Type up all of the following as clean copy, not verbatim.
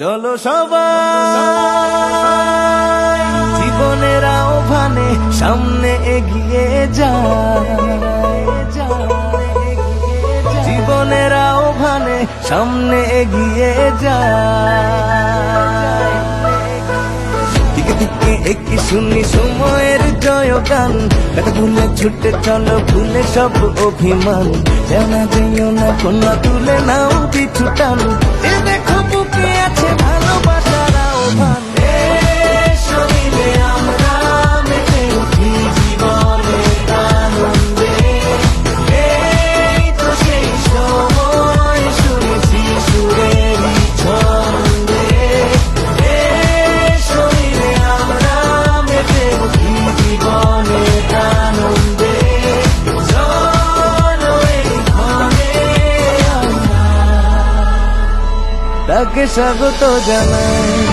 চলো সবাই জীবনের আহ্বানে সামনে এগিয়ে যায়, জীবনের আহ্বানে সামনে এগিয়ে যায়। দিকে দিকে একই শুনি সময়ের জয়গান, কথা ভুলে ছুটে চলো ভুলে সব অভিমান। যেও না যেও না কন্যা তুলে নাও পিছু টান, এ দেখো বুকে আছে ভালোবাসার আহ্বান। এসো মিলে আমরা মেতে উঠি জীবনের আনন্দে, এই তো সেই সময় শুনেছি সুরেরই ছন্দে। এসো মিলে আমরা মেতে উঠি জীবনের আনন্দে, চলো এই ক্ষণে আমরা তাকে স্বাগত জানাই।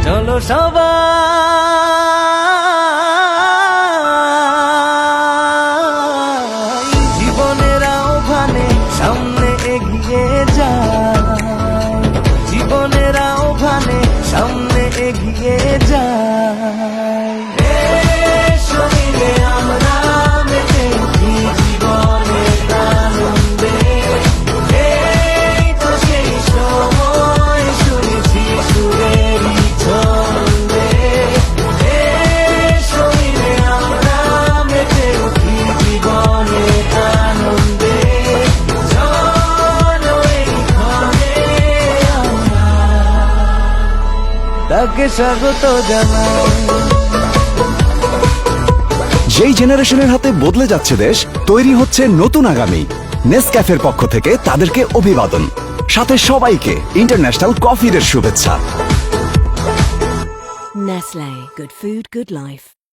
চলো সবাই জীবনের আহ্বানে সামনে এগিয়ে যায়, জীবনের আহ্বানে সামনে এগিয়ে যায়। এসো মিলে আমরা মেতে উঠি জীবনের আনন্দে, এই তো সেই সময় শুনেছি সুরেরই ছন্দে। এসো মিলে আমরা মেতে উঠি জীবনের আনন্দে, চলো এই ক্ষণে আমরা তাকে স্বাগত জানাই। যেই জেনারেশনের হাতে বদলে যাচ্ছে দেশ, তৈরি হচ্ছে নতুন আগামী। নেসক্যাফের পক্ষ থেকে তাদেরকে অভিবাদন, সাথে সবাইকে ইন্টারন্যাশনাল কফি ডের শুভেচ্ছা। Nestle, good food, good life.